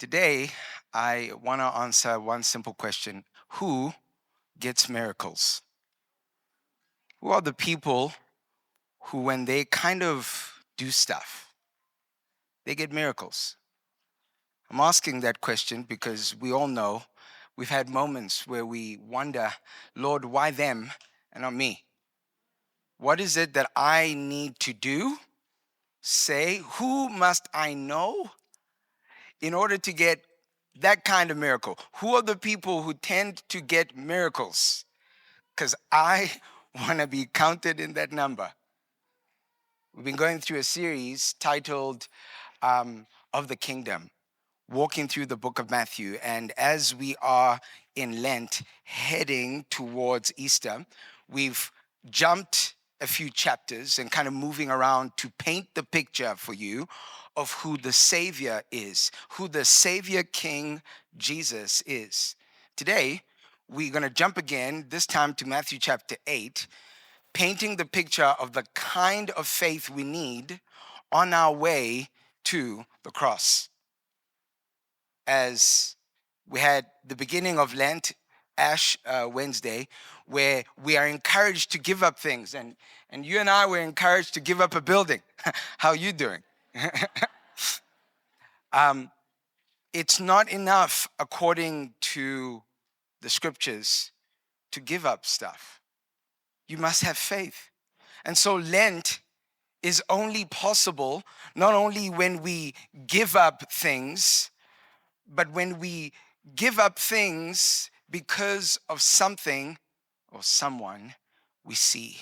Today, I want to answer one simple question. Who gets miracles? Who are the people who, when they kind of do stuff, they get miracles? I'm asking that question because we all know we've had moments where we wonder, Lord, why them and not me? What is it that I need to do, say? Who must I know in order to get that kind of miracle? Who are the people who tend to get miracles? Because I want to be counted in that number. We've been going through a series titled Of the Kingdom, walking through the book of Matthew. And as we are in Lent, heading towards Easter, we've jumped a few chapters and kind of moving around to paint the picture for you of who the Savior is, who the Savior King Jesus is. Today, we're going to jump again, this time to Matthew chapter 8, painting the picture of the kind of faith we need on our way to the cross. As we had the beginning of Lent, Ash Wednesday, where we are encouraged to give up things. And you and I were encouraged to give up a building. How are you doing? It's not enough, according to the scriptures, to give up stuff. You must have faith. And so Lent is only possible not only when we give up things, but when we give up things because of something or someone we see.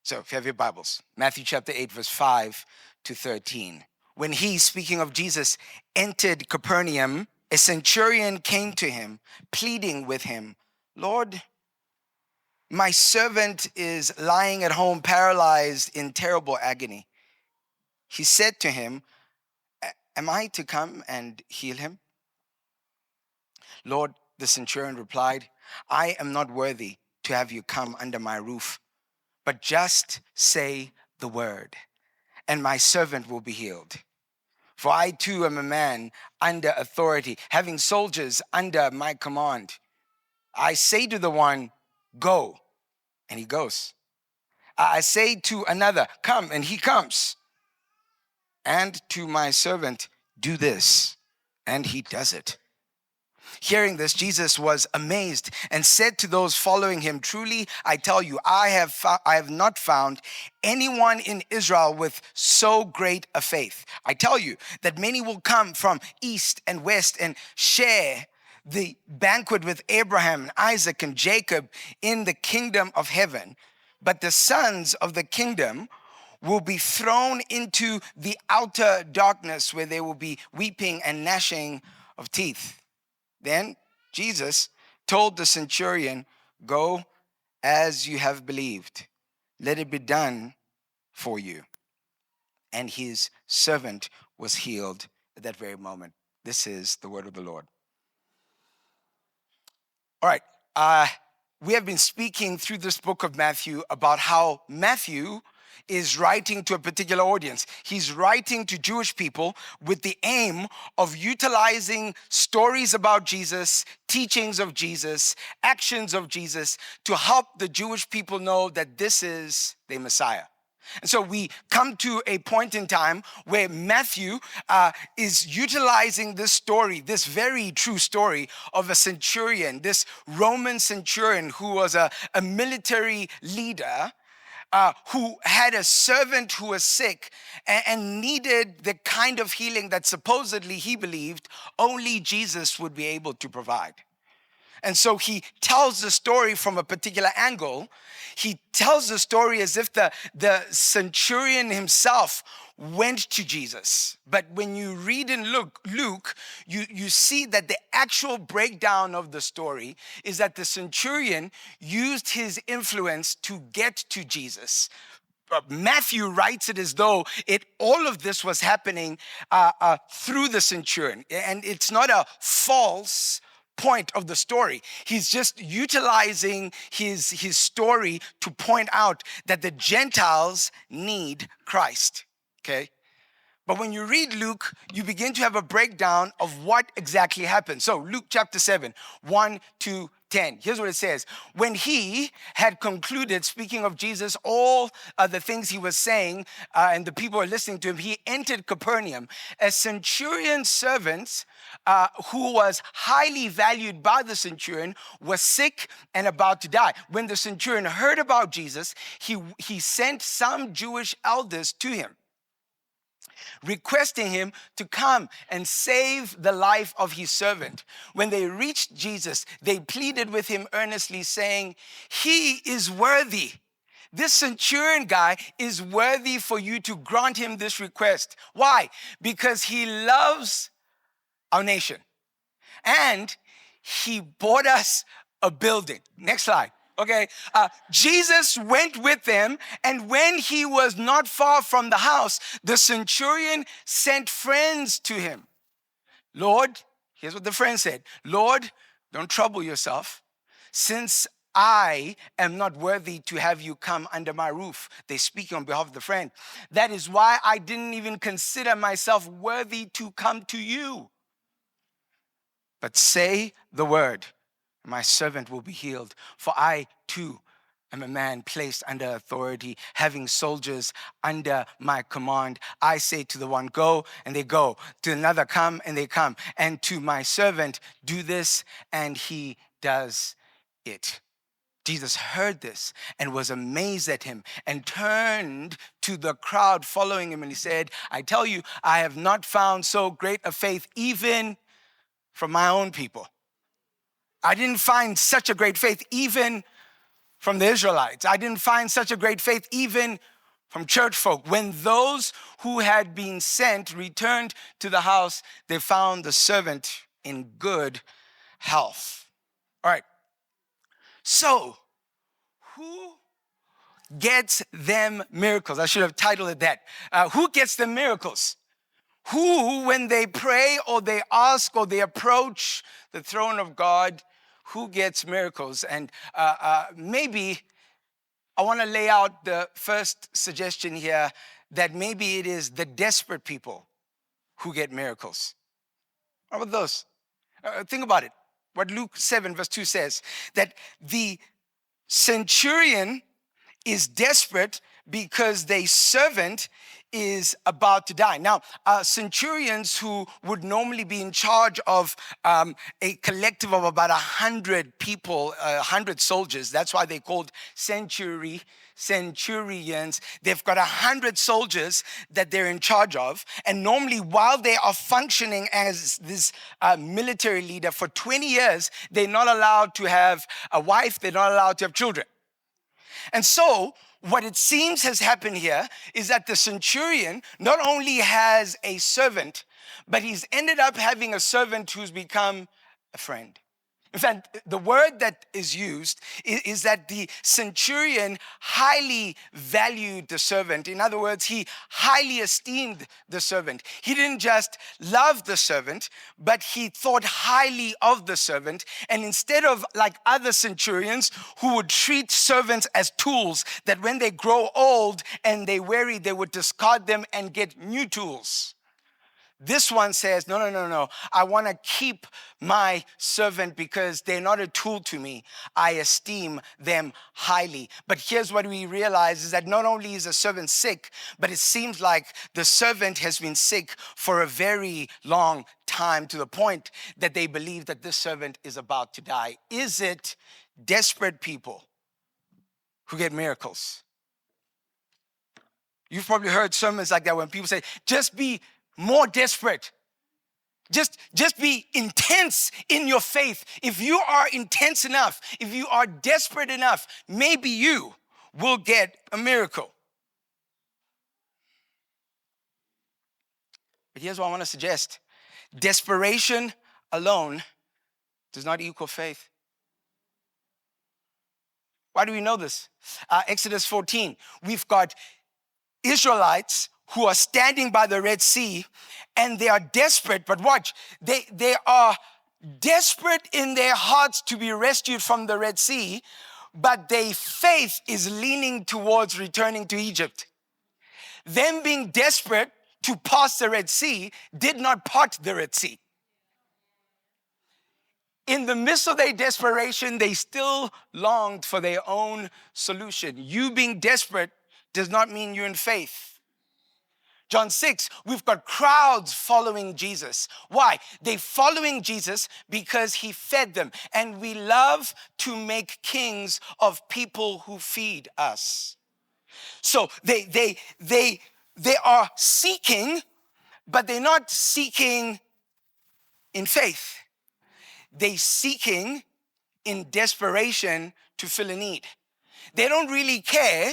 So if you have your Bibles, Matthew chapter 8, verse 5 to 13. When he, speaking of Jesus, entered Capernaum, a centurion came to him, pleading with him, Lord, my servant is lying at home, paralyzed in terrible agony. He said to him, am I to come and heal him? Lord, the centurion replied, I am not worthy to have you come under my roof, but just say the word, and my servant will be healed. For I too am a man under authority, having soldiers under my command. I say to the one, go, and he goes. I say to another, come, and he comes. And to my servant, do this, and he does it. Hearing this, Jesus was amazed and said to those following him, truly, I tell you, I have not found anyone in Israel with so great a faith. I tell you that many will come from east and west and share the banquet with Abraham and Isaac and Jacob in the kingdom of heaven. But the sons of the kingdom will be thrown into the outer darkness where there will be weeping and gnashing of teeth. Then Jesus told the centurion, go as you have believed. Let it be done for you. And his servant was healed at that very moment. This is the word of the Lord. All right. We have been speaking through this book of Matthew about how Matthew is writing to a particular audience. He's writing to Jewish people with the aim of utilizing stories about Jesus, teachings of Jesus, actions of Jesus to help the Jewish people know that this is the Messiah. And so we come to a point in time where Matthew is utilizing this story, this very true story of a centurion, this Roman centurion who was a military leader who had a servant who was sick and needed the kind of healing that supposedly he believed only Jesus would be able to provide. And so he tells the story from a particular angle. He tells the story as if the centurion himself went to Jesus. But when you read in Luke, you see that the actual breakdown of the story is that the centurion used his influence to get to Jesus. Matthew writes it as though all of this was happening through the centurion. And it's not a false point of the story. He's just utilizing his story to point out that the Gentiles need Christ, okay? But when you read Luke, you begin to have a breakdown of what exactly happened. So Luke chapter 7, 1 to 10. Here's what it says. When he had concluded speaking of Jesus, all the things he was saying, and the people were listening to him, he entered Capernaum. A centurion servant who was highly valued by the centurion was sick and about to die. When the centurion heard about Jesus, he sent some Jewish elders to him, requesting him to come and save the life of his servant. When they reached Jesus, they pleaded with him earnestly, saying, "He is worthy. This centurion guy is worthy for you to grant him this request." Why? Because he loves our nation and he bought us a building. Next slide. Okay, Jesus went with them, and when he was not far from the house, the centurion sent friends to him. "Lord," here's what the friend said, "Lord, don't trouble yourself, since I am not worthy to have you come under my roof." They speak on behalf of the friend. "That is why I didn't even consider myself worthy to come to you. But say the word, my servant will be healed. For I too am a man placed under authority, having soldiers under my command. I say to the one, go, and they go. To another, come, and they come. And to my servant, do this, and he does it." Jesus heard this and was amazed at him and turned to the crowd following him, and he said, "I tell you, I have not found so great a faith even from my own people. I didn't find such a great faith even from the Israelites. I didn't find such a great faith even from church folk." When those who had been sent returned to the house, they found the servant in good health. All right. So, who gets them miracles? I should have titled it that. Who gets them miracles? Who, when they pray or they ask or they approach the throne of God, who gets miracles? And maybe I want to lay out the first suggestion here, that maybe it is the desperate people who get miracles. How about those? Think about it. What Luke 7 verse 2 says, that the centurion is desperate because their servant is about to die. Now, centurions who would normally be in charge of a collective of about 100 people, 100 soldiers. That's why they're called centurions. They've got 100 soldiers that they're in charge of. And normally, while they are functioning as this military leader for 20 years, they're not allowed to have a wife. They're not allowed to have children. And so, what it seems has happened here is that the centurion not only has a servant, but he's ended up having a servant who's become a friend. In fact, the word that is used is that the centurion highly valued the servant. In other words, he highly esteemed the servant. He didn't just love the servant, but he thought highly of the servant. And instead of like other centurions who would treat servants as tools, that when they grow old and they weary, they would discard them and get new tools. This one says, no. I want to keep my servant because they're not a tool to me. I esteem them highly. But here's what we realize is that not only is the servant sick, but it seems like the servant has been sick for a very long time, to the point that they believe that this servant is about to die. Is it desperate people who get miracles? You've probably heard sermons like that when people say, just be more desperate. Just be intense in your faith. If you are intense enough, if you are desperate enough, maybe you will get a miracle. But here's what I want to suggest. Desperation alone does not equal faith. Why do we know this? Exodus 14, we've got Israelites who are standing by the Red Sea, and they are desperate, but watch, they are desperate in their hearts to be rescued from the Red Sea, but their faith is leaning towards returning to Egypt. Them being desperate to pass the Red Sea did not part the Red Sea. In the midst of their desperation, they still longed for their own solution. You being desperate does not mean you're in faith. John 6, we've got crowds following Jesus. Why? They're following Jesus because he fed them. And we love to make kings of people who feed us. So they are seeking, but they're not seeking in faith. They're seeking in desperation to fill a need. They don't really care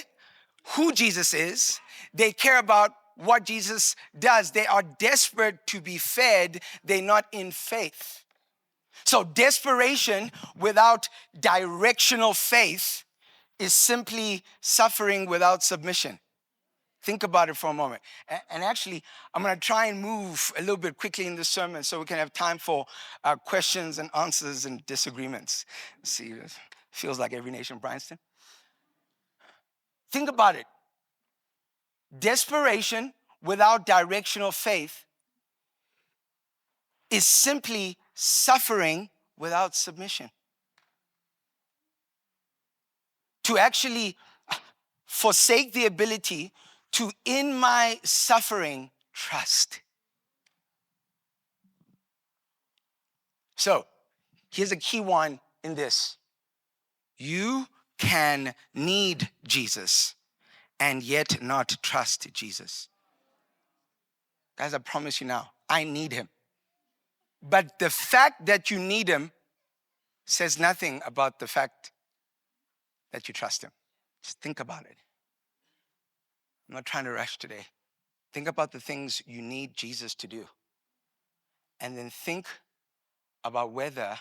who Jesus is. They care about what Jesus does. They are desperate to be fed. They're not in faith. So desperation without directional faith is simply suffering without submission. Think about it for a moment. And actually, I'm going to try and move a little bit quickly in this sermon so we can have time for questions and answers and disagreements. Let's see, it feels like Every Nation Bryanston. Think about it. Desperation without directional faith is simply suffering without submission. To actually forsake the ability to, in my suffering, trust. So, here's a key one in this. You can need Jesus and yet not trust Jesus. Guys, I promise you now, I need him. But the fact that you need him says nothing about the fact that you trust him. Just think about it. I'm not trying to rush today. Think about the things you need Jesus to do. And then think about whether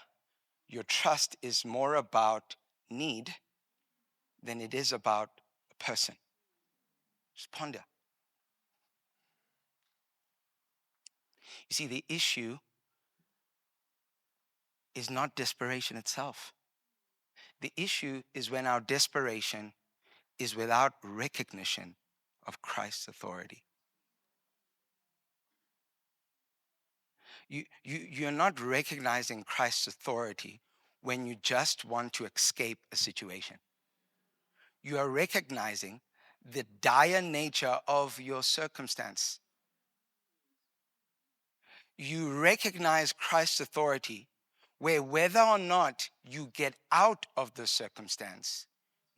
your trust is more about need than it is about a person. Just ponder. You see, the issue is not desperation itself. The issue is when our desperation is without recognition of Christ's authority. You're not recognizing Christ's authority when you just want to escape a situation. You are recognizing the dire nature of your circumstance. You recognize Christ's authority where whether or not you get out of the circumstance,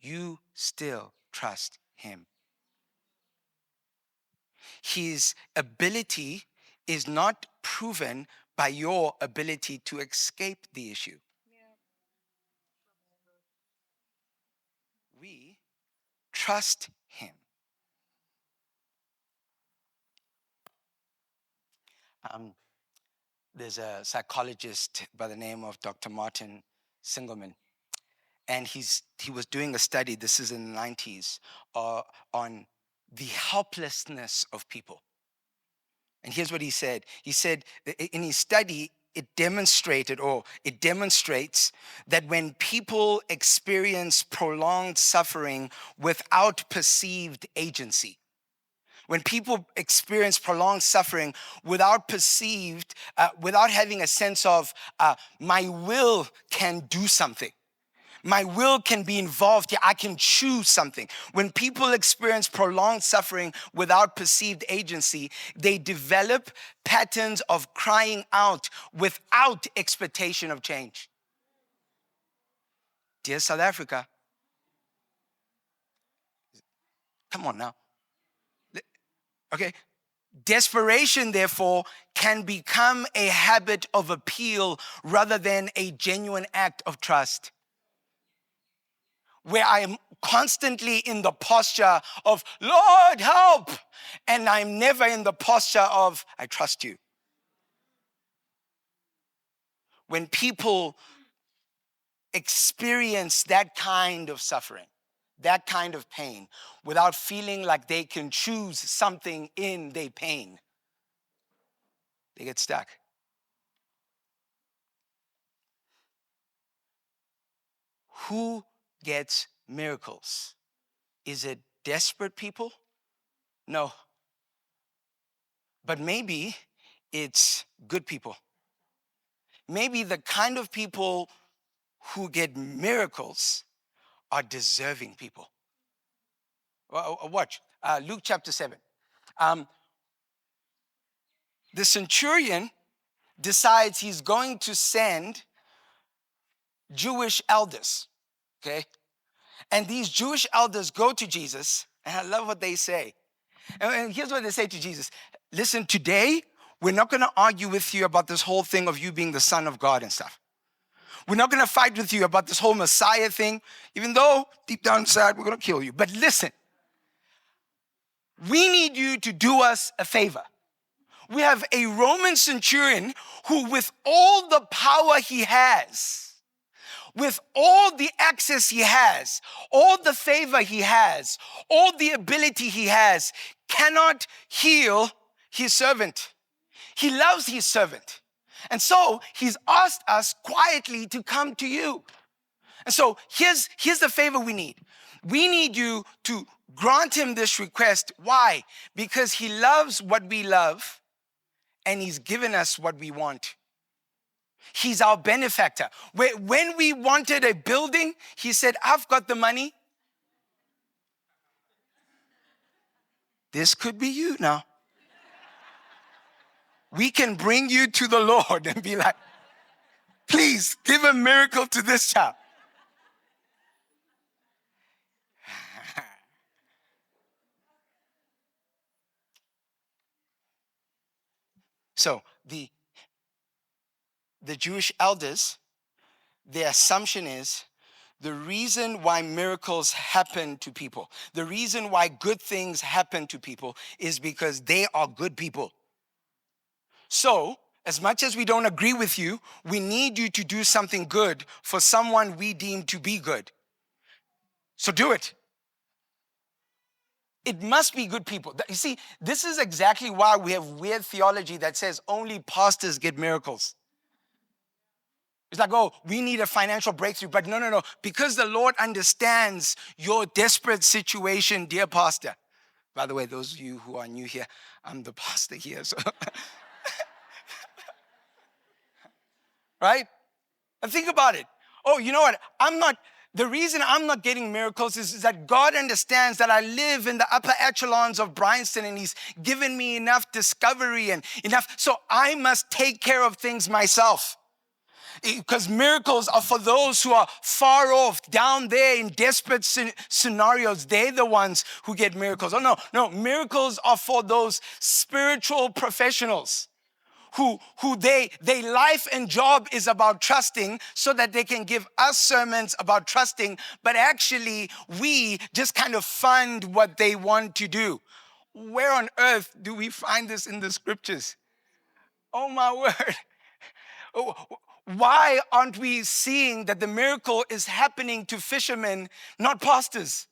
you still trust him. His ability is not proven by your ability to escape the issue. We trust him. There's a psychologist by the name of Dr. Martin Singelman, and he was doing a study, this is in the 90s, on the helplessness of people. And here's what he said. He said in his study, it demonstrates that when people experience prolonged suffering without perceived agency, when people experience prolonged suffering without without having a sense of my will can do something. My will can be involved here. I can choose something. When people experience prolonged suffering without perceived agency, they develop patterns of crying out without expectation of change. Dear South Africa, come on now. Okay. Desperation, therefore, can become a habit of appeal rather than a genuine act of trust, where I am constantly in the posture of, Lord, help, and I'm never in the posture of, I trust you. When people experience that kind of suffering, that kind of pain, without feeling like they can choose something in their pain, they get stuck. Who gets miracles? Is it desperate people? No. But maybe it's good people. Maybe the kind of people who get miracles are deserving people. Watch Luke chapter 7. The centurion decides he's going to send Jewish elders, okay? And these Jewish elders go to Jesus, and I love what they say. And here's what they say to Jesus. Listen, today, we're not going to argue with you about this whole thing of you being the Son of God and stuff. We're not going to fight with you about this whole Messiah thing, even though deep down inside, we're going to kill you. But listen, we need you to do us a favor. We have a Roman centurion who, with all the power he has, with all the access he has, all the favor he has, all the ability he has, cannot heal his servant. He loves his servant. And so he's asked us quietly to come to you. And so here's the favor we need. We need you to grant him this request. Why? Because he loves what we love and he's given us what we want. He's our benefactor. When we wanted a building, he said, I've got the money. This could be you now. We can bring you to the Lord and be like, please give a miracle to this child. So the Jewish elders, their assumption is the reason why miracles happen to people, the reason why good things happen to people is because they are good people. So, as much as we don't agree with you, we need you to do something good for someone we deem to be good. So do it. It must be good people. You see, this is exactly why we have weird theology that says only pastors get miracles. It's like, oh, we need a financial breakthrough. But no. Because the Lord understands your desperate situation, dear pastor. By the way, those of you who are new here, I'm the pastor here. So right? And think about it. Oh, you know what? The reason I'm not getting miracles is that God understands that I live in the upper echelons of Bryanston and he's given me enough discovery and enough. So I must take care of things myself. Because miracles are for those who are far off, down there in desperate scenarios. They're the ones who get miracles. Oh, no. Miracles are for those spiritual professionals who their life and job is about trusting so that they can give us sermons about trusting, but actually we just kind of fund what they want to do. Where on earth do we find this in the scriptures? Oh my word. Why aren't we seeing that the miracle is happening to fishermen, not pastors?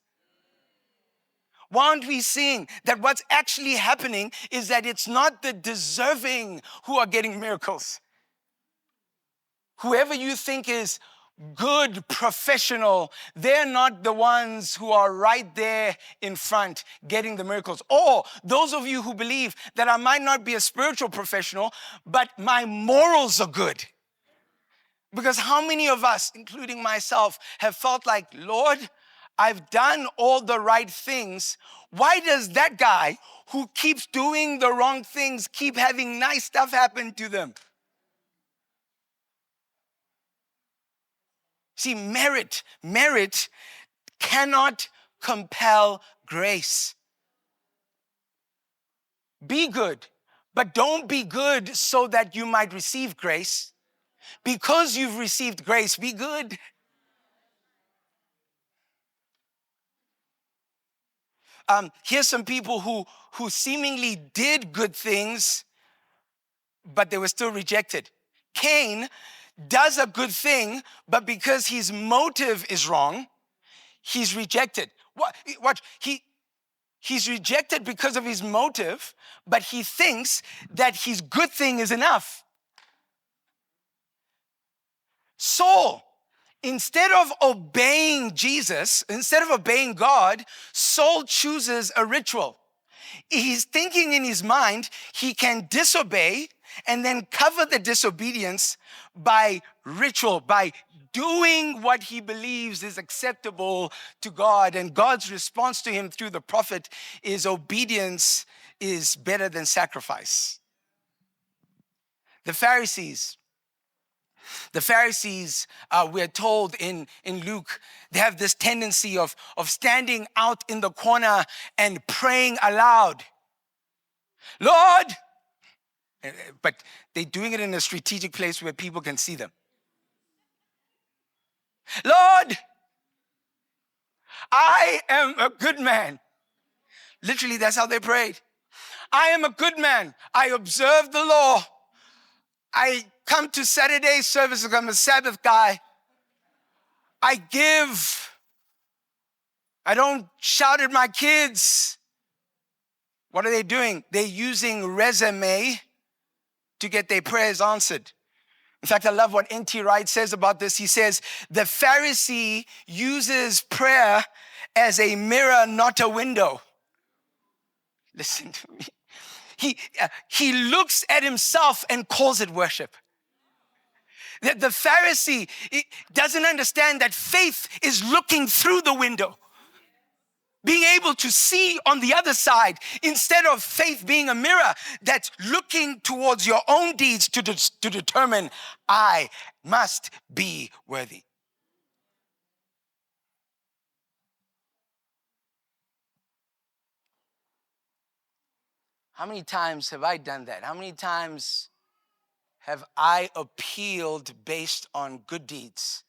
Why aren't we seeing that what's actually happening is that it's not the deserving who are getting miracles? Whoever you think is good professional, they're not the ones who are right there in front getting the miracles. Or those of you who believe that I might not be a spiritual professional, but my morals are good. Because how many of us, including myself, have felt like, Lord, I've done all the right things. Why does that guy who keeps doing the wrong things keep having nice stuff happen to them? See, merit cannot compel grace. Be good, but don't be good so that you might receive grace. Because you've received grace, be good. Here's some people who seemingly did good things, but they were still rejected. Cain does a good thing, but because his motive is wrong, he's rejected. Watch. He's rejected because of his motive, but he thinks that his good thing is enough. Saul, instead of obeying Jesus, instead of obeying God, Saul chooses a ritual. he's thinking in his mind he can disobey and then cover the disobedience by ritual, by doing what he believes is acceptable to God. And God's response to him through the prophet is obedience is better than sacrifice. The Pharisees, we're told in Luke, they have this tendency of standing out in the corner and praying aloud. Lord, but they're doing it in a strategic place where people can see them. Lord, I am a good man. Literally, that's how they prayed. I am a good man. I observe the law. I come to Saturday services. I'm a Sabbath guy. I give. I don't shout at my kids. What are they doing? They're using resume to get their prayers answered. In fact, I love what N.T. Wright says about this. He says, the Pharisee uses prayer as a mirror, not a window. Listen to me. He looks at himself and calls it worship. The Pharisee doesn't understand that faith is looking through the window, being able to see on the other side, instead of faith being a mirror that's looking towards your own deeds to determine, I must be worthy. How many times have I done that? How many times have I appealed based on good deeds?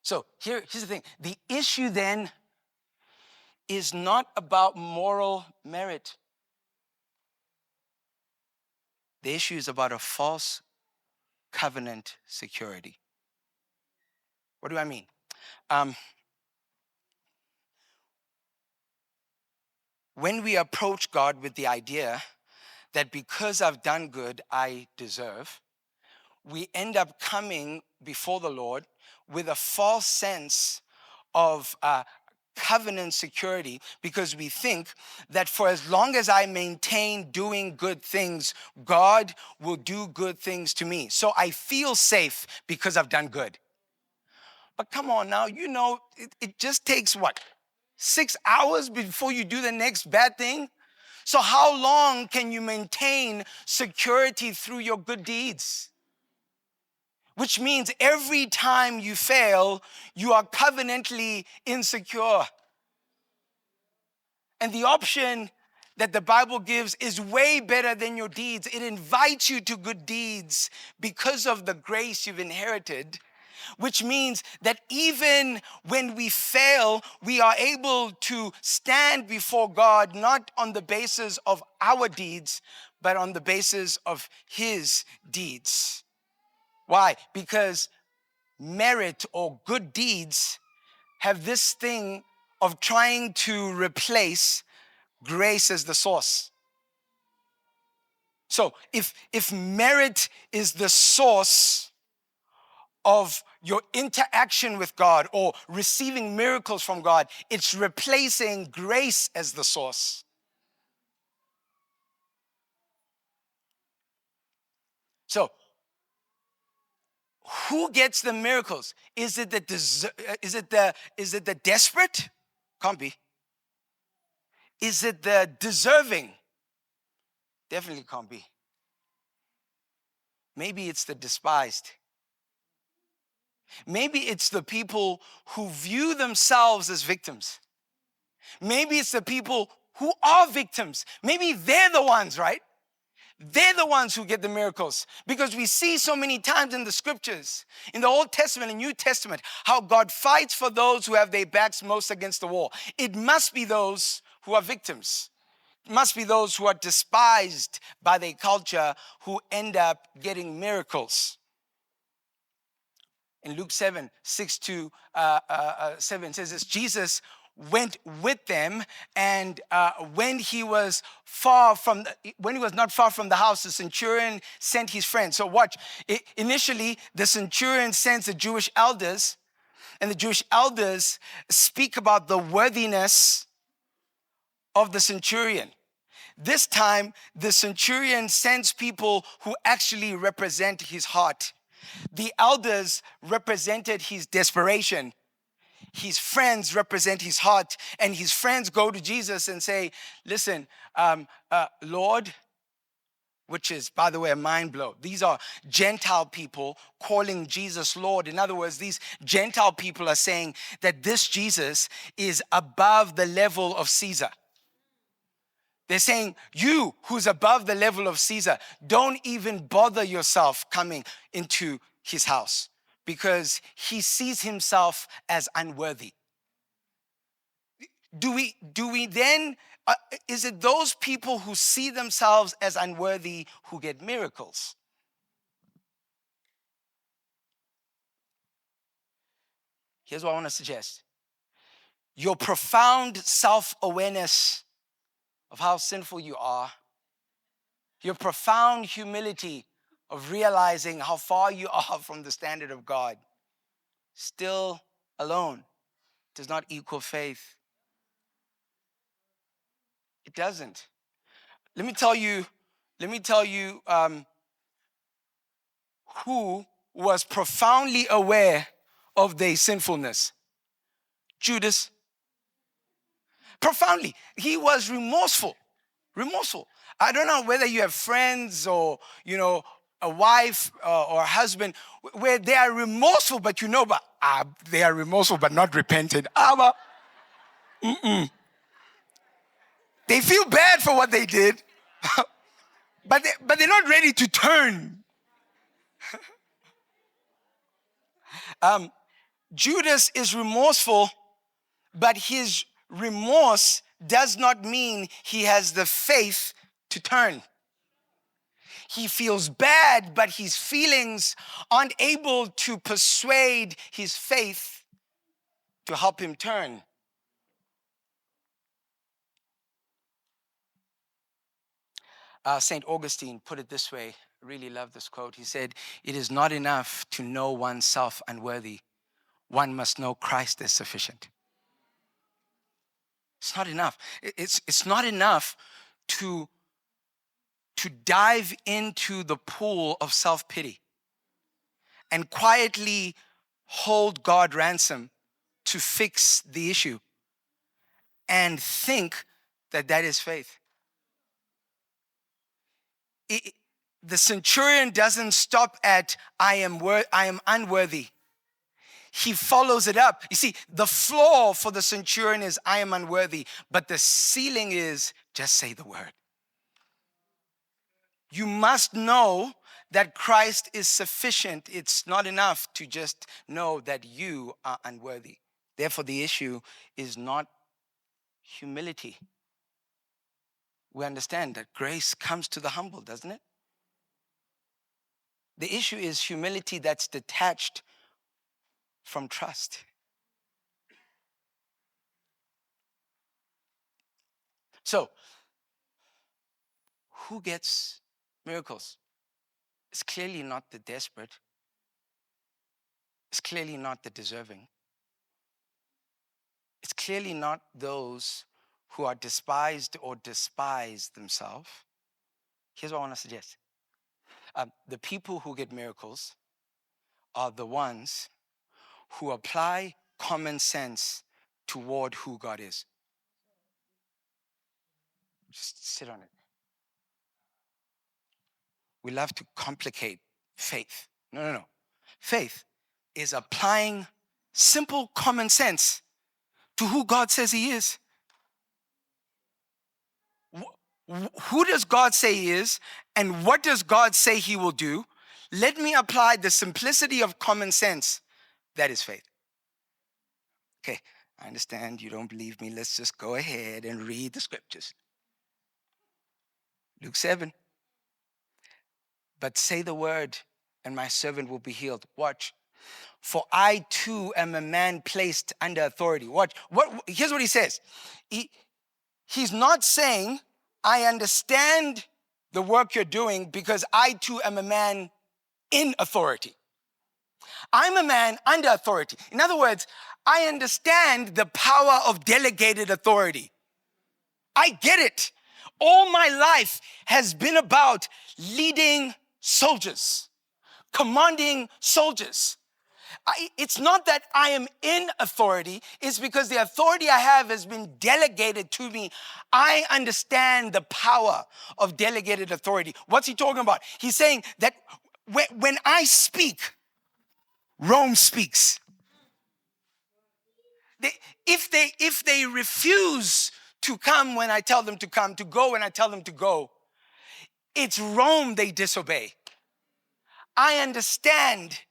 So here's the thing. The issue then is not about moral merit. The issue is about a false covenant security. What do I mean? When we approach God with the idea that because I've done good, I deserve, we end up coming before the Lord with a false sense of covenant security, because we think that for as long as I maintain doing good things, God will do good things to me. So I feel safe because I've done good. But come on now, it just takes what? 6 hours before you do the next bad thing? So how long can you maintain security through your good deeds? Which means every time you fail, you are covenantally insecure. And the option that the Bible gives is way better than your deeds. It invites you to good deeds because of the grace you've inherited, which means that even when we fail, we are able to stand before God, not on the basis of our deeds, but on the basis of his deeds. Why? Because merit or good deeds have this thing of trying to replace grace as the source. So if merit is the source of your interaction with God or receiving miracles from God, it's replacing grace as the source. So who gets the miracles? Is it the desperate? Can't be. Is it the deserving? Definitely can't be. Maybe it's the despised. Maybe it's the people who view themselves as victims. Maybe it's the people who are victims. Maybe they're the ones, right? They're the ones who get the miracles, because we see so many times in the scriptures, in the Old Testament and New Testament, how God fights for those who have their backs most against the wall. It must be those who are victims. It must be those who are despised by their culture who end up getting miracles. In Luke 7, 6-7 says this: Jesus went with them, and when he was not far from the house, the centurion sent his friend. So watch. Initially, the centurion sends the Jewish elders, and the Jewish elders speak about the worthiness of the centurion. This time, the centurion sends people who actually represent his heart. The elders represented his desperation. His friends represent his heart, and his friends go to Jesus and say, listen, Lord, which is, by the way, a mind blow. These are Gentile people calling Jesus Lord. In other words, these Gentile people are saying that this Jesus is above the level of Caesar. They're saying, you who's above the level of Caesar, don't even bother yourself coming into his house because he sees himself as unworthy. Do we then, is it those people who see themselves as unworthy who get miracles? Here's what I want to suggest. Your profound self-awareness of how sinful you are, your profound humility of realizing how far you are from the standard of God, still alone does not equal faith. It doesn't. Let me tell you who was profoundly aware of their sinfulness. Judas. Profoundly. He was remorseful. Remorseful. I don't know whether you have friends or, a wife or a husband where they are remorseful, but they are remorseful but not repentant. They feel bad for what they did, but they're not ready to turn. Judas is remorseful, but his remorse does not mean he has the faith to turn. He feels bad, but his feelings aren't able to persuade his faith to help him turn. St. Augustine put it this way. I really love this quote. He said, "It is not enough to know oneself unworthy. One must know Christ is sufficient." It's not enough. It's not enough to dive into the pool of self-pity and quietly hold God ransom to fix the issue and think that is faith. The centurion doesn't stop at, I am unworthy. He follows it up. You see, the floor for the centurion is, I am unworthy, but the ceiling is, just say the word. You must know that Christ is sufficient. It's not enough to just know that you are unworthy. Therefore, the issue is not humility. We understand that grace comes to the humble, doesn't it? The issue is humility that's detached from trust. So, who gets miracles? It's clearly not the desperate. It's clearly not the deserving. It's clearly not those who are despised or despise themselves. Here's what I want to suggest. The people who get miracles are the ones who apply common sense toward who God is. Just sit on it. We love to complicate faith. No. Faith is applying simple common sense to who God says he is. Who does God say he is, and what does God say he will do? Let me apply the simplicity of common sense. That is faith. Okay, I understand you don't believe me. Let's just go ahead and read the scriptures. Luke 7. But say the word, and my servant will be healed. Watch. For I too am a man placed under authority. Watch. Here's what he says. He's not saying, I understand the work you're doing because I too am a man in authority. I'm a man under authority. In other words, I understand the power of delegated authority. I get it. All my life has been about leading soldiers, commanding soldiers. It's not that I am in authority, it's because the authority I have has been delegated to me. I understand the power of delegated authority. What's he talking about? He's saying that when I speak, Rome speaks. If they refuse to come when I tell them to come, to go when I tell them to go, it's Rome they disobey. I understand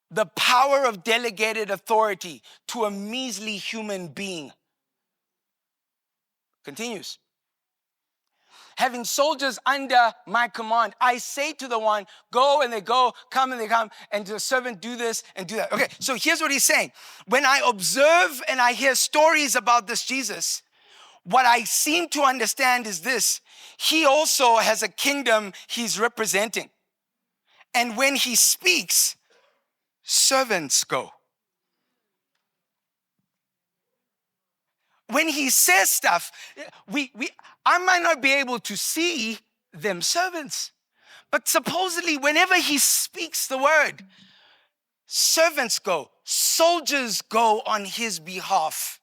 the power of delegated authority to a measly human being. Continues. Having soldiers under my command, I say to the one, go and they go, come and they come, and to the servant, do this and do that. Okay, so here's what he's saying. When I observe and I hear stories about this Jesus, what I seem to understand is this. He also has a kingdom he's representing. And when he speaks, servants go. When he says stuff, I might not be able to see them servants, but supposedly whenever he speaks the word, servants go, soldiers go on his behalf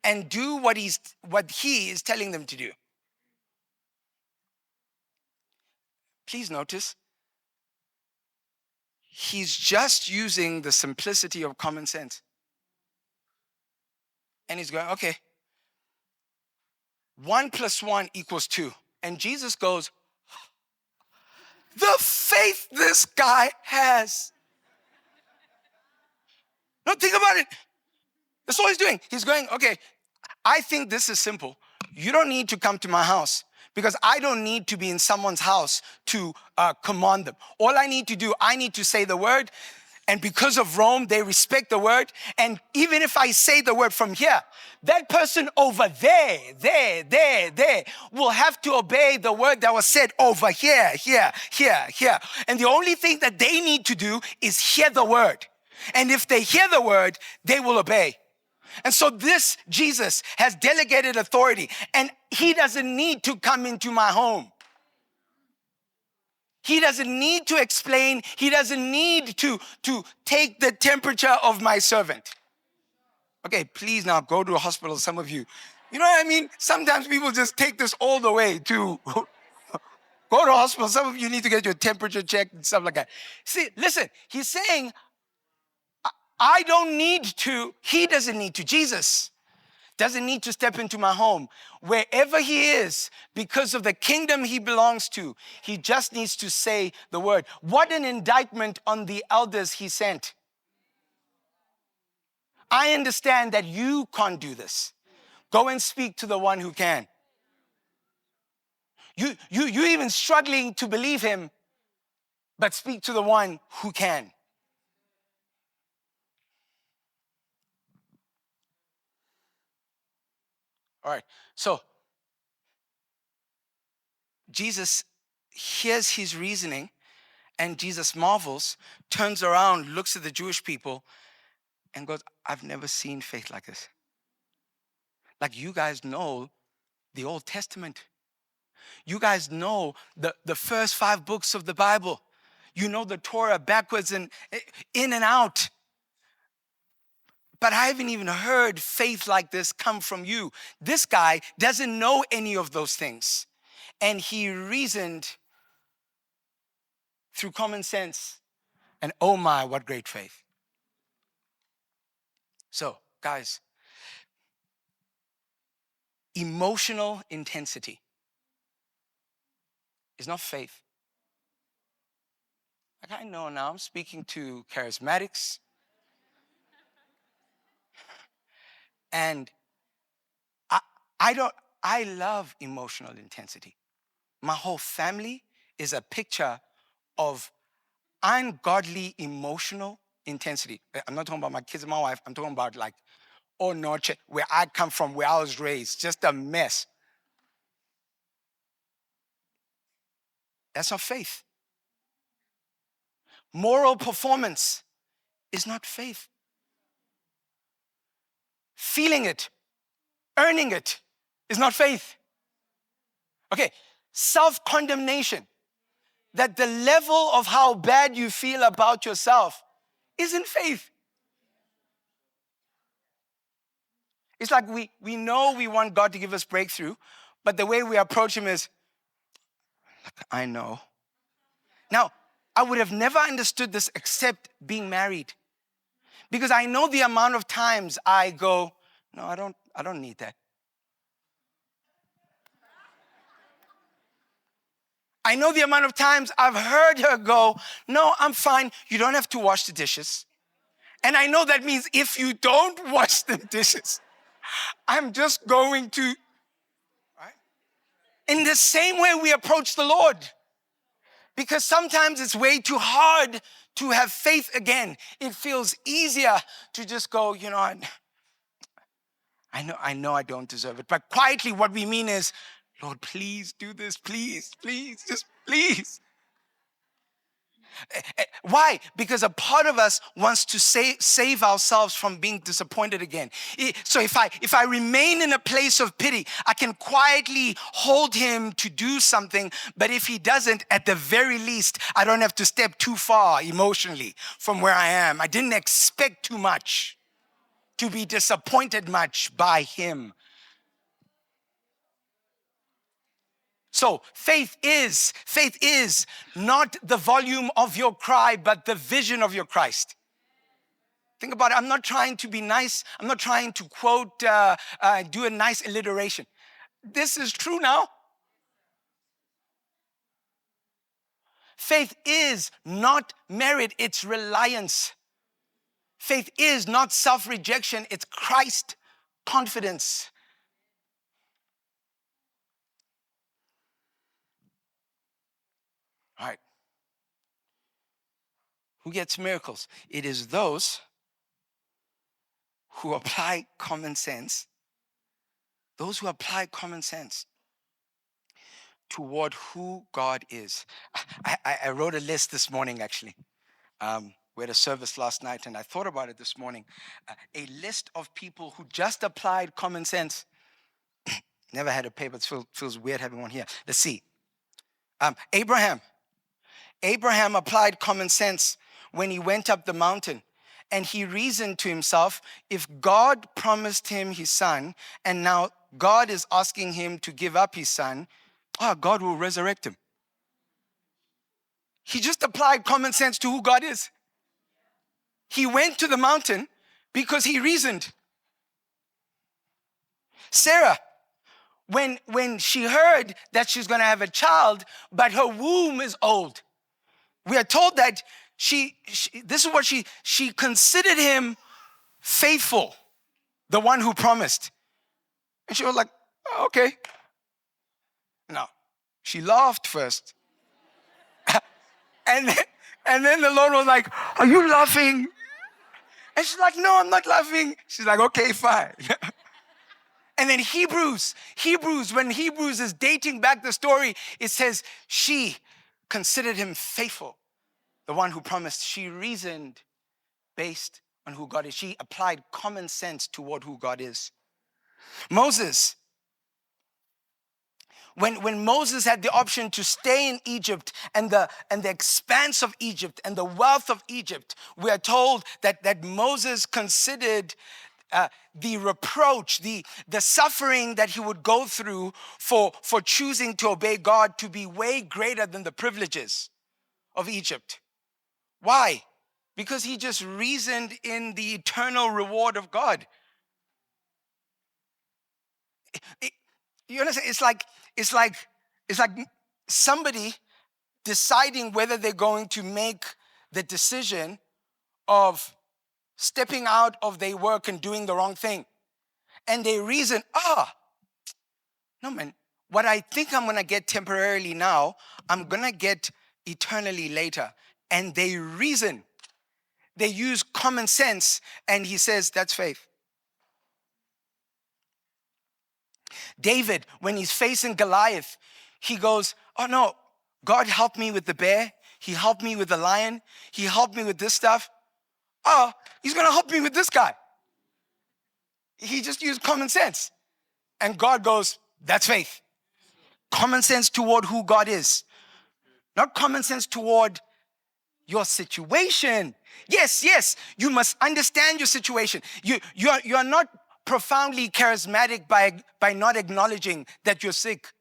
and do what he is telling them to do. Please notice, he's just using the simplicity of common sense. And he's going, okay, 1 + 1 = 2. And Jesus goes, the faith this guy has. No, think about it. That's all he's doing. He's going, okay, I think this is simple. You don't need to come to my house because I don't need to be in someone's house to command them. All I need to do, I need to say the word. And because of Rome, they respect the word. And even if I say the word from here, that person over there, will have to obey the word that was said over here. And the only thing that they need to do is hear the word. And if they hear the word, they will obey. And so this Jesus has delegated authority, and he doesn't need to come into my home. He doesn't need to explain. He doesn't need to take the temperature of my servant. Okay, please now go to a hospital, some of you. You know what I mean? Sometimes people just take this all the way to go to a hospital. Some of you need to get your temperature checked and stuff like that. See, listen, he's saying, I don't need to, he doesn't need to, Jesus doesn't need to step into my home. Wherever he is, because of the kingdom he belongs to, he just needs to say the word. What an indictment on the elders he sent. I understand that you can't do this. Go and speak to the one who can. You're even struggling to believe him, but speak to the one who can. All right, so Jesus hears his reasoning, and Jesus marvels, turns around, looks at the Jewish people, and goes, I've never seen faith like this. Like, you guys know the Old Testament. You guys know the first 5 books of the Bible. You know the Torah backwards and in and out. But I haven't even heard faith like this come from you. This guy doesn't know any of those things. And he reasoned through common sense. And oh my, what great faith. So, guys, emotional intensity is not faith. Like, I know now I'm speaking to charismatics. And I love emotional intensity. My whole family is a picture of ungodly emotional intensity. I'm not talking about my kids and my wife. I'm talking about like, oh no, where I come from, where I was raised, just a mess. That's not faith. moral performance is not faith. Feeling it, earning it is not faith. Okay, self-condemnation, that the level of how bad you feel about yourself isn't faith. It's like we know we want God to give us breakthrough, but the way we approach him is, I know. Now, I would have never understood this except being married. Because I know the amount of times I go, no, I don't need that. I know the amount of times I've heard her go, no, I'm fine. You don't have to wash the dishes. And I know that means if you don't wash the dishes, I'm just going to, right? In the same way we approach the Lord. Because sometimes it's way too hard to have faith again. It feels easier to just go, I know I don't deserve it. But quietly what we mean is, Lord, please do this, please, just please. Why? Because a part of us wants to save ourselves from being disappointed again. So if I remain in a place of pity, I can quietly hold him to do something. But if he doesn't, at the very least, I don't have to step too far emotionally from where I am. I didn't expect too much to be disappointed much by him. So faith is not the volume of your cry, but the vision of your Christ. Think about it. I'm not trying to be nice. I'm not trying to quote, do a nice alliteration. This is true now. Faith is not merit, it's reliance. Faith is not self-rejection, it's Christ confidence. All right. Who gets miracles? It is those who apply common sense. Those who apply common sense toward who God is. I wrote a list this morning, actually. We had a service last night, and I thought about it this morning. A list of people who just applied common sense. Never had a paper. It feels weird having one here. Let's see. Abraham applied common sense when he went up the mountain. And he reasoned to himself, if God promised him his son, and now God is asking him to give up his son, God will resurrect him. He just applied common sense to who God is. He went to the mountain because he reasoned. Sarah, when she heard that she's going to have a child, but her womb is old, we are told that this is what she considered him faithful, the one who promised. And she was like, oh, okay. No, she laughed first. and then the Lord was like, are you laughing? And she's like, no, I'm not laughing. She's like, okay, fine. And then Hebrews, when Hebrews is dating back the story, it says she considered him faithful, the one who promised. She reasoned based on who God is. She applied common sense toward who God is. Moses, when Moses had the option to stay in Egypt and the expanse of Egypt and the wealth of Egypt, we are told that Moses considered the reproach, the suffering that he would go through for choosing to obey God to be way greater than the privileges of Egypt. Why? Because he just reasoned in the eternal reward of God. You understand? It's like somebody deciding whether they're going to make the decision of stepping out of their work and doing the wrong thing. And they reason, no man, what I think I'm going to get temporarily now, I'm going to get eternally later. And they reason. They use common sense, and he says that's faith. David, when he's facing Goliath, he goes, oh no, God helped me with the bear. He helped me with the lion. He helped me with this stuff. Oh, he's going to help me with this guy. He just used common sense. And God goes, that's faith. Common sense toward who God is. Not common sense toward your situation. Yes, you must understand your situation. You are not profoundly charismatic by not acknowledging that you're sick.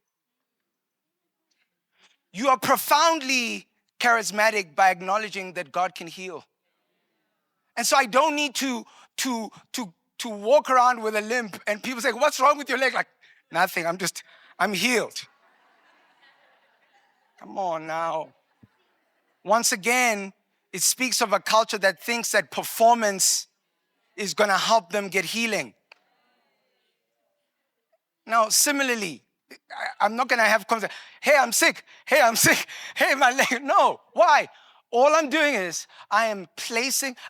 You are profoundly charismatic by acknowledging that God can heal. And so I don't need to walk around with a limp and people say, what's wrong with your leg? Like, nothing, I'm healed. Come on now. Once again, it speaks of a culture that thinks that performance is going to help them get healing. Now, similarly, I'm not going to have conversation. Hey, I'm sick. Hey, my leg. No. Why? All I'm doing is I'm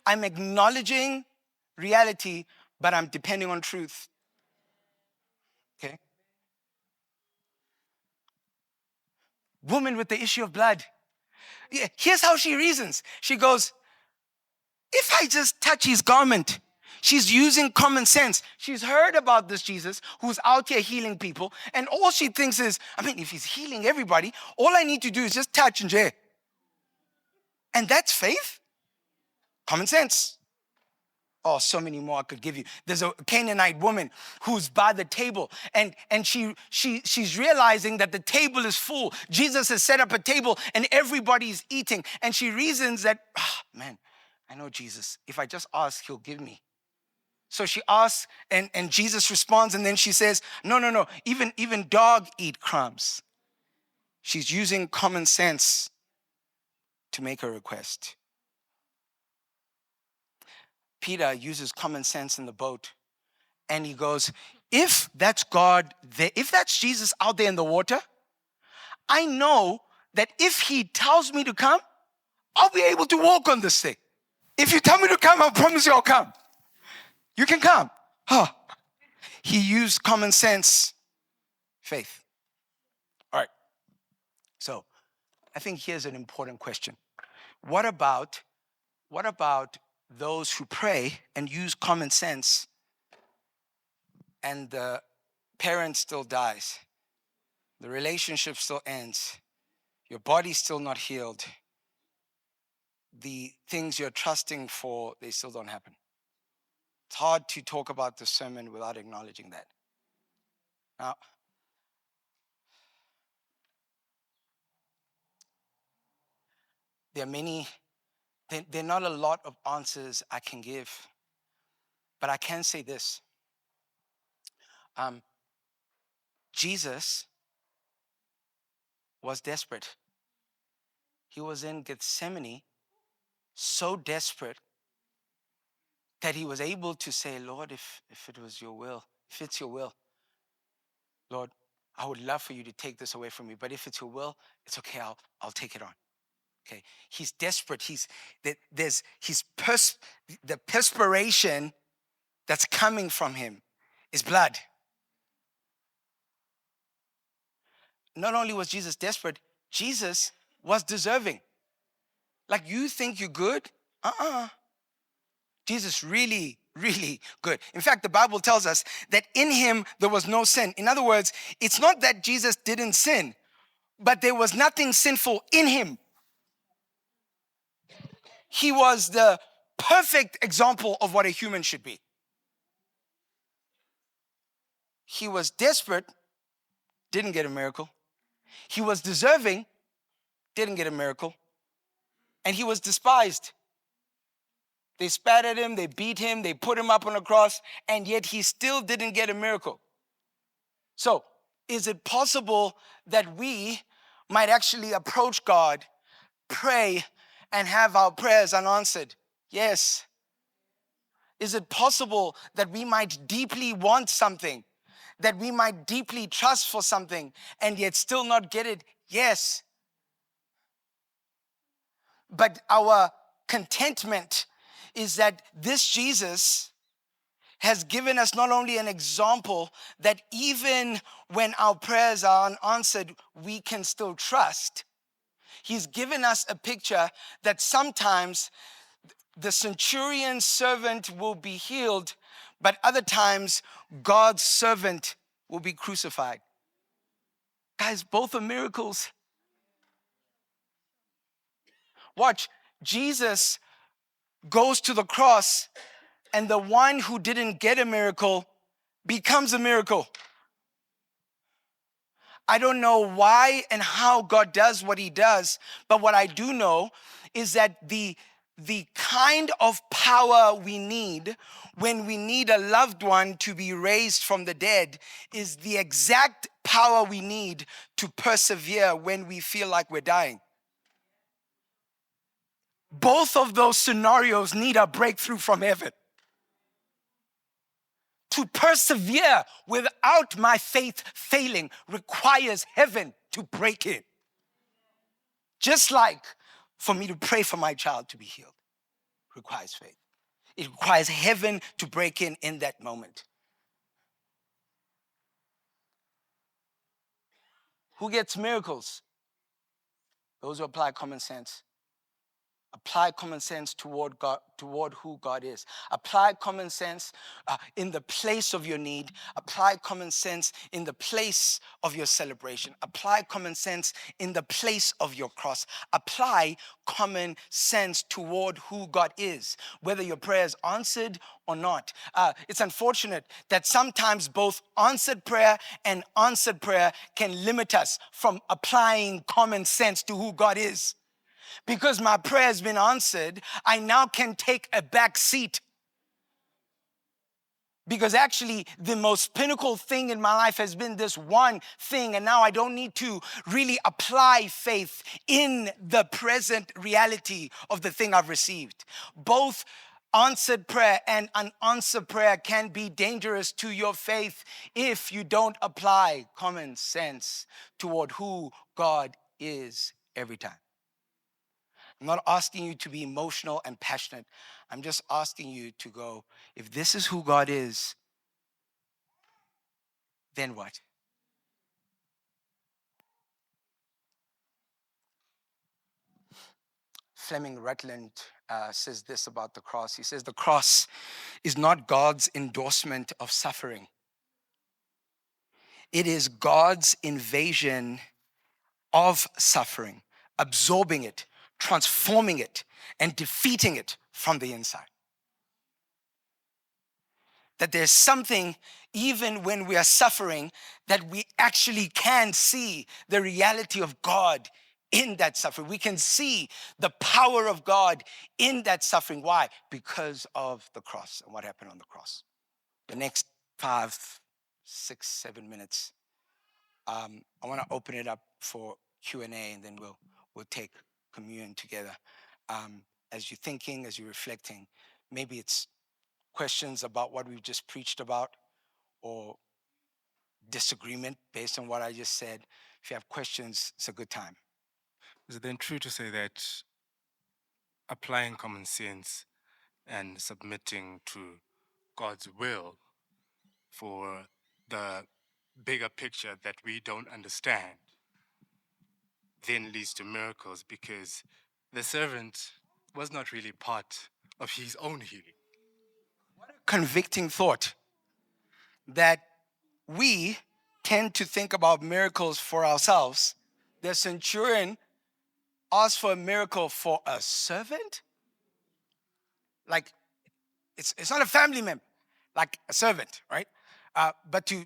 acknowledging reality, but I'm depending on truth. Okay? Woman with the issue of blood. Yeah, here's how she reasons. She goes, if I just touch his garment, she's using common sense. She's heard about this Jesus who's out here healing people. And all she thinks is, if he's healing everybody, all I need to do is just touch and share. And that's faith? Common sense. Oh, so many more I could give you. There's a Canaanite woman who's by the table and she's realizing that the table is full. Jesus has set up a table and everybody's eating. And she reasons that, I know Jesus. If I just ask, he'll give me. So she asks and Jesus responds and then she says, no, even dog eat crumbs. She's using common sense to make a request. Peter uses common sense in the boat and he goes, if that's God, if that's Jesus out there in the water, I know that if he tells me to come, I'll be able to walk on this thing. If you tell me to come, I promise you I'll come. You can come. He used common sense, faith. All right. So I think here's an important question. What about those who pray and use common sense and the parent still dies? The relationship still ends. Your body's still not healed. The things you're trusting for, they still don't happen. It's hard to talk about the sermon without acknowledging that. Now, there are not a lot of answers I can give, but I can say this. Jesus was desperate. He was in Gethsemane, so desperate that he was able to say, Lord, if it was your will, if it's your will, Lord, I would love for you to take this away from me. But if it's your will, it's okay, I'll take it on. Okay. He's desperate. The perspiration that's coming from him is blood. Not only was Jesus desperate, Jesus was deserving. Like, you think you're good? Jesus really, really good. In fact, the Bible tells us that in him there was no sin. In other words, it's not that Jesus didn't sin, but there was nothing sinful in him. He was the perfect example of what a human should be. He was desperate, didn't get a miracle. He was deserving, didn't get a miracle. And he was despised. They spat at him, they beat him, they put him up on a cross, and yet he still didn't get a miracle. So, is it possible that we might actually approach God, pray, and have our prayers unanswered? Yes. Is it possible that we might deeply want something, that we might deeply trust for something, and yet still not get it? Yes. But our contentment is that this Jesus has given us not only an example that even when our prayers are unanswered, we can still trust, he's given us a picture that sometimes the centurion's servant will be healed, but other times God's servant will be crucified. Guys, both are miracles. Watch, Jesus goes to the cross, and the one who didn't get a miracle becomes a miracle. I don't know why and how God does what he does, but what I do know is that the kind of power we need when we need a loved one to be raised from the dead is the exact power we need to persevere when we feel like we're dying. Both of those scenarios need a breakthrough from heaven. To persevere without my faith failing requires heaven to break in. Just like for me to pray for my child to be healed requires faith. It requires heaven to break in that moment. Who gets miracles? Those who apply common sense. Apply common sense toward God, toward who God is. Apply common sense in the place of your need. Apply common sense in the place of your celebration. Apply common sense in the place of your cross. Apply common sense toward who God is, whether your prayer is answered or not. It's unfortunate that sometimes both answered prayer and answered prayer can limit us from applying common sense to who God is. Because my prayer has been answered, I now can take a back seat. Because actually, the most pinnacle thing in my life has been this one thing, and now I don't need to really apply faith in the present reality of the thing I've received. Both answered prayer and unanswered prayer can be dangerous to your faith if you don't apply common sense toward who God is every time. I'm not asking you to be emotional and passionate. I'm just asking you to go, if this is who God is, then what? Fleming Rutland says this about the cross. He says, the cross is not God's endorsement of suffering. It is God's invasion of suffering, absorbing it, transforming it, and defeating it from the inside. That there's something, even when we are suffering, that we actually can see the reality of God in that suffering. We can see the power of God in that suffering. Why? Because of the cross and what happened on the cross. The next 5, 6, 7 minutes, I want to open it up for Q&A, and then we'll take communion together. As you're thinking, as you're reflecting, maybe it's questions about what we've just preached about, or disagreement based on what I just said. If you have questions, it's a good time. Is it then true to say that applying common sense and submitting to God's will for the bigger picture that we don't understand then leads to miracles, because the servant was not really part of his own healing? Convicting thought that we tend to think about miracles for ourselves. The centurion asked for a miracle for a servant? Like, it's not a family member, like a servant, right? But to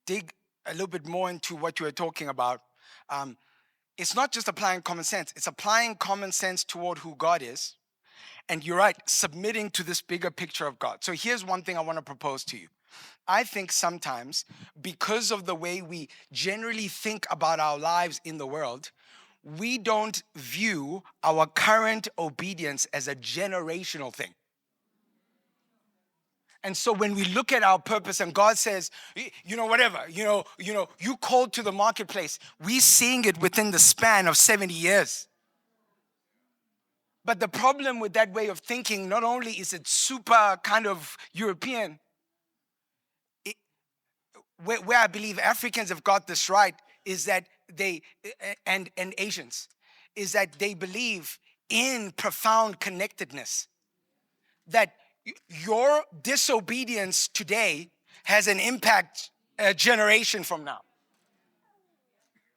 dig a little bit more into what you were talking about, it's not just applying common sense, it's applying common sense toward who God is. And you're right, submitting to this bigger picture of God. So here's one thing I want to propose to you. I think sometimes, because of the way we generally think about our lives in the world, we don't view our current obedience as a generational thing. And so when we look at our purpose and God says, whatever, you called to the marketplace, we're seeing it within the span of 70 years. But the problem with that way of thinking, not only is it super kind of European, where I believe Africans have got this right is that and Asians, is that they believe in profound connectedness. That your disobedience today has an impact a generation from now.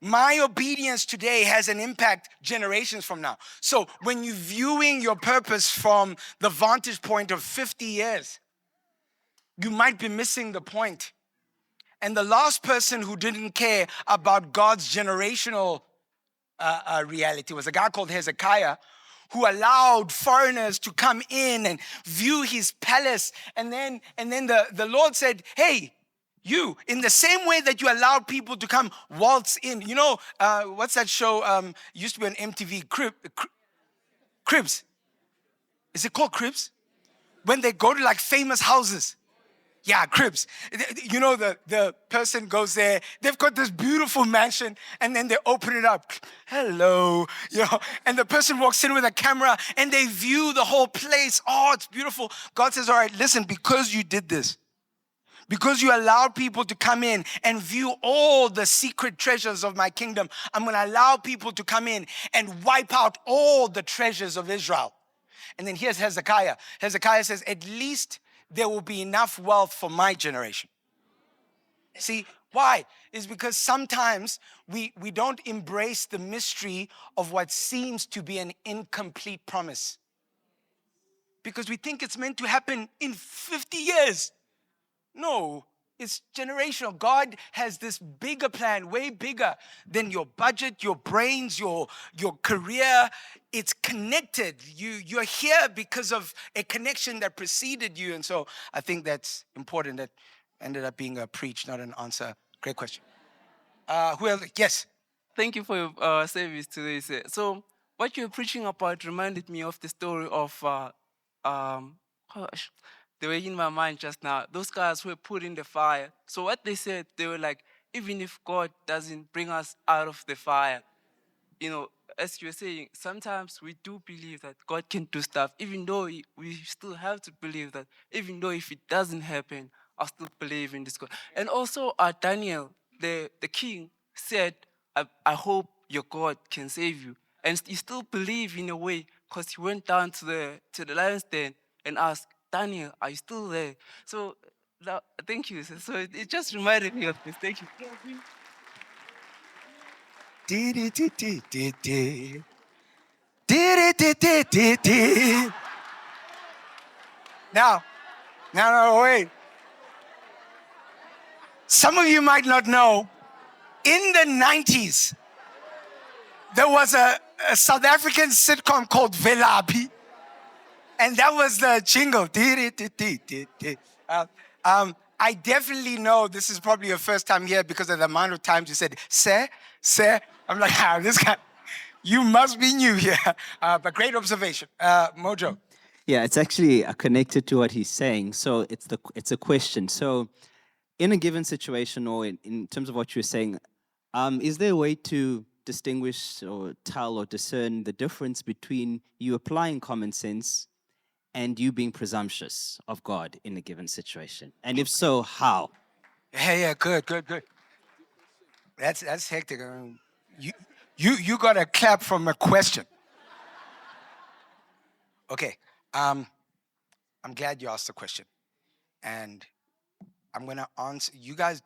My obedience today has an impact generations from now. So when you're viewing your purpose from the vantage point of 50 years, you might be missing the point. And the last person who didn't care about God's generational reality was a guy called Hezekiah, who allowed foreigners to come in and view his palace. And then the Lord said, hey, you, in the same way that you allowed people to come waltz in. You know, what's that show? Used to be on MTV, Cribs. Is it called Cribs? When they go to like famous houses. Yeah, Cribs. You know, the person goes there, they've got this beautiful mansion, and then they open it up. Hello, you know, and the person walks in with a camera and they view the whole place. Oh, it's beautiful. God says, all right, listen, because you did this, because you allowed people to come in and view all the secret treasures of my kingdom, I'm going to allow people to come in and wipe out all the treasures of Israel. And then here's Hezekiah. Hezekiah says, at least there will be enough wealth for my generation. See, why? It's because sometimes we don't embrace the mystery of what seems to be an incomplete promise. Because we think it's meant to happen in 50 years. No, it's generational. God has this bigger plan, way bigger than your budget, your brains, your career. It's connected. You're here because of a connection that preceded you. And so I think that's important. That ended up being a preach, not an answer. Great question. Who else? Yes. Thank you for your service today, sir. So, what you're preaching about reminded me of the story of, gosh, they were in my mind just now. Those guys were put in the fire. So, what they said, they were like, even if God doesn't bring us out of the fire, you know, as you were saying, sometimes we do believe that God can do stuff, even though we still have to believe that, even though if it doesn't happen, I'll still believe in this God. And also, Daniel, the king, said, I hope your God can save you. And you still believe in a way, because he went down to the lion's den and asked, Daniel, are you still there? So, thank you. So it just reminded me of this. Thank you. Now, wait. Some of you might not know, in the 90s, there was a South African sitcom called Velapi, and that was the jingle. I definitely know this is probably your first time here because of the amount of times you said, sir. I'm like, this guy, you must be new here. But great observation. Mojo. Yeah, it's actually connected to what he's saying. So it's a question. So in a given situation, or in terms of what you're saying, is there a way to distinguish or tell or discern the difference between you applying common sense and you being presumptuous of God in a given situation? And if so, how? Yeah, good. That's hectic. I mean, you got a clap from a question. Okay, I'm glad you asked the question, and I'm gonna answer you guys.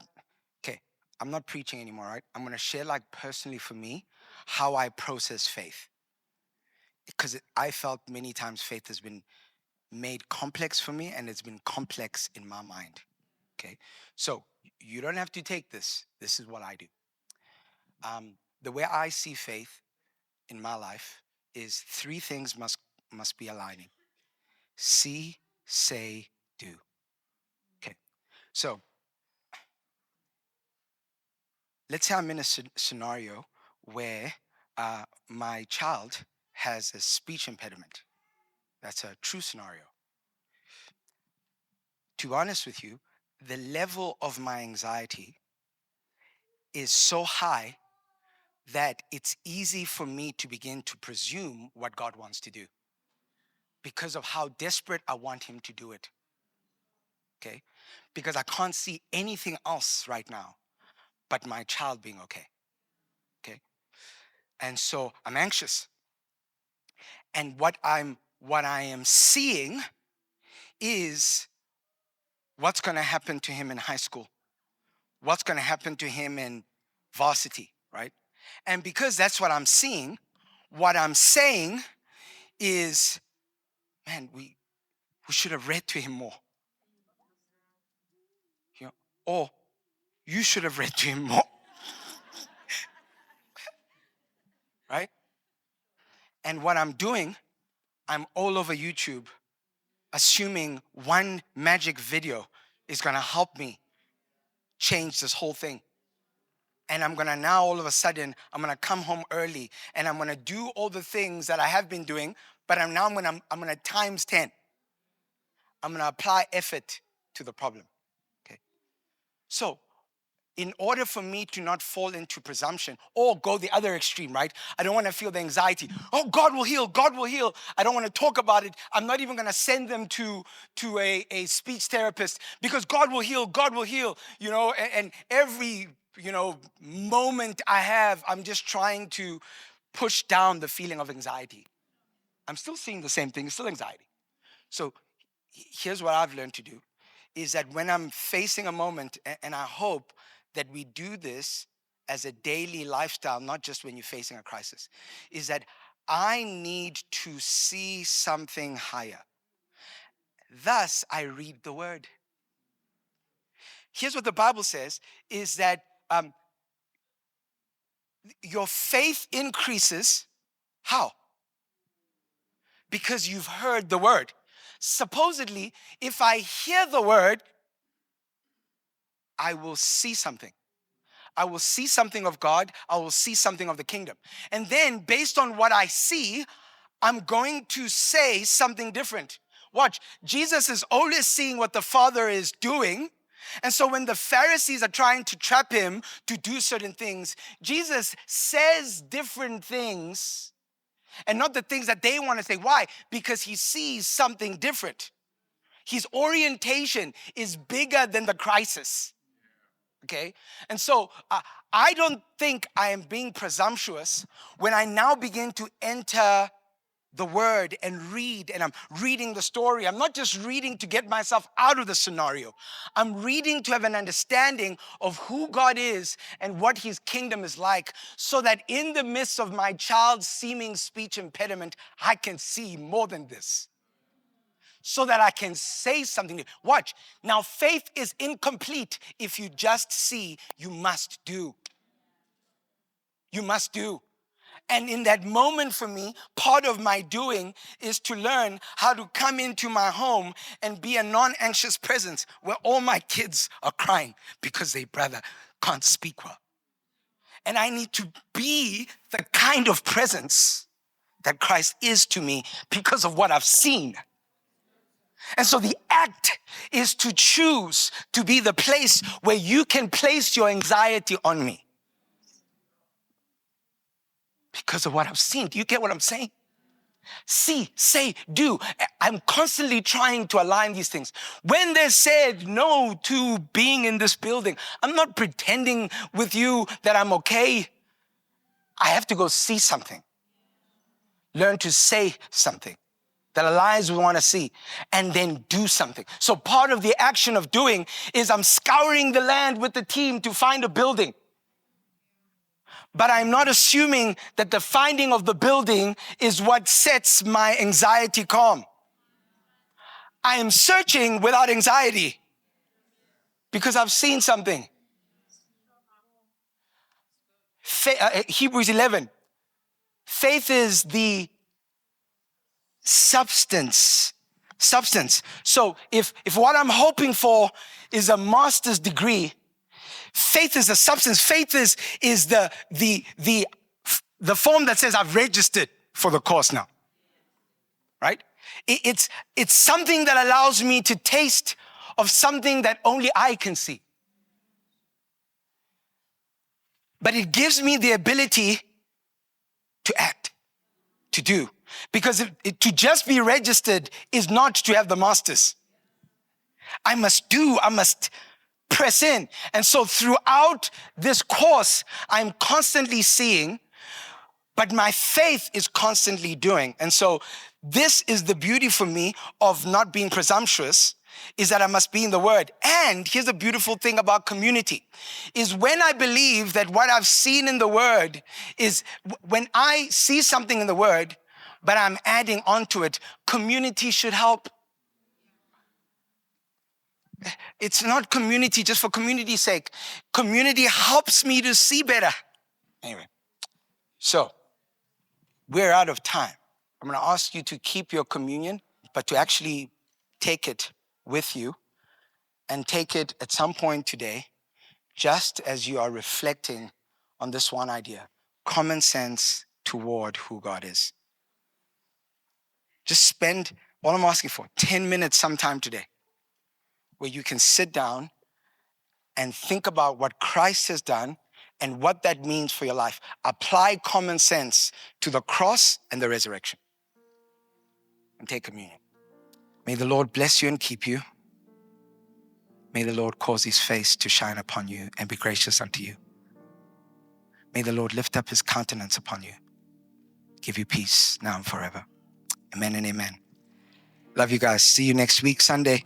Okay, I'm not preaching anymore, right? I'm gonna share, like, personally for me, how I process faith, because I felt many times faith has been made complex for me, and it's been complex in my mind. Okay, so you don't have to take this. This is what I do. The way I see faith in my life is three things must be aligning: see, say, do. Okay, so let's say I'm in a scenario where my child has a speech impediment. That's a true scenario. To be honest with you, the level of my anxiety is so high that it's easy for me to begin to presume what God wants to do because of how desperate I want him to do it. Okay? Because I can't see anything else right now but my child being okay. Okay? And so I'm anxious. And what I am seeing is what's going to happen to him in high school. What's going to happen to him in varsity, right? And because that's what I'm seeing, what I'm saying is, man, we should have read to him more. You know, or you should have read to him more. Right? And what I'm doing, I'm all over YouTube, assuming one magic video is gonna help me change this whole thing. And I'm gonna now all of a sudden, I'm gonna come home early and I'm gonna do all the things that I have been doing, but I'm gonna times 10. I'm gonna apply effort to the problem. Okay. So in order for me to not fall into presumption or go the other extreme, right? I don't want to feel the anxiety. Oh, God will heal, God will heal. I don't want to talk about it. I'm not even going to send them to a speech therapist because God will heal, God will heal. You know, and every, moment I have, I'm just trying to push down the feeling of anxiety. I'm still seeing the same thing, it's still anxiety. So here's what I've learned to do is that when I'm facing a moment, and I hope that we do this as a daily lifestyle, not just when you're facing a crisis, is that I need to see something higher. Thus, I read the word. Here's what the Bible says, is that your faith increases. How? Because you've heard the word. Supposedly, if I hear the word, I will see something. I will see something of God. I will see something of the kingdom. And then based on what I see, I'm going to say something different. Watch, Jesus is always seeing what the Father is doing. And so when the Pharisees are trying to trap him to do certain things, Jesus says different things and not the things that they want to say. Why? Because he sees something different. His orientation is bigger than the crisis. Okay? And so I don't think I am being presumptuous when I now begin to enter the word and read, and I'm reading the story. I'm not just reading to get myself out of the scenario. I'm reading to have an understanding of who God is and what his kingdom is like, so that in the midst of my child's seeming speech impediment, I can see more than this. So that I can say something. Watch. Now, faith is incomplete if you just see. You must do. You must do. And in that moment for me, part of my doing is to learn how to come into my home and be a non-anxious presence where all my kids are crying because their brother can't speak well. And I need to be the kind of presence that Christ is to me because of what I've seen. And so the act is to choose to be the place where you can place your anxiety on me. Because of what I've seen. Do you get what I'm saying? See, say, do. I'm constantly trying to align these things. When they said no to being in this building, I'm not pretending with you that I'm okay. I have to go see something. Learn to say something that aligns with what I want to see, and then do something. So part of the action of doing is I'm scouring the land with the team to find a building. But I'm not assuming that the finding of the building is what sets my anxiety calm. I am searching without anxiety because I've seen something. Hebrews 11. Faith is the substance. So if what I'm hoping for is a master's degree, faith is a substance. Faith is the form that says I've registered for the course now. Right? It's something that allows me to taste of something that only I can see. But it gives me the ability to act, to do. Because to just be registered is not to have the masters. I must do, I must press in. And so throughout this course, I'm constantly seeing but my faith is constantly doing. And so this is the beauty for me of not being presumptuous, is that I must be in the word. And here's the beautiful thing about community, is when I believe that what I've seen in the word is, when I see something in the word, but I'm adding onto it, community should help. It's not community just for community's sake. Community helps me to see better. Anyway, so we're out of time. I'm going to ask you to keep your communion, but to actually take it with you and take it at some point today, just as you are reflecting on this one idea, common sense toward who God is. Just spend, all I'm asking for, 10 minutes sometime today, where you can sit down and think about what Christ has done and what that means for your life. Apply common sense to the cross and the resurrection. And take communion. May the Lord bless you and keep you. May the Lord cause his face to shine upon you and be gracious unto you. May the Lord lift up his countenance upon you, give you peace now and forever. Amen and amen. Love you guys. See you next week, Sunday.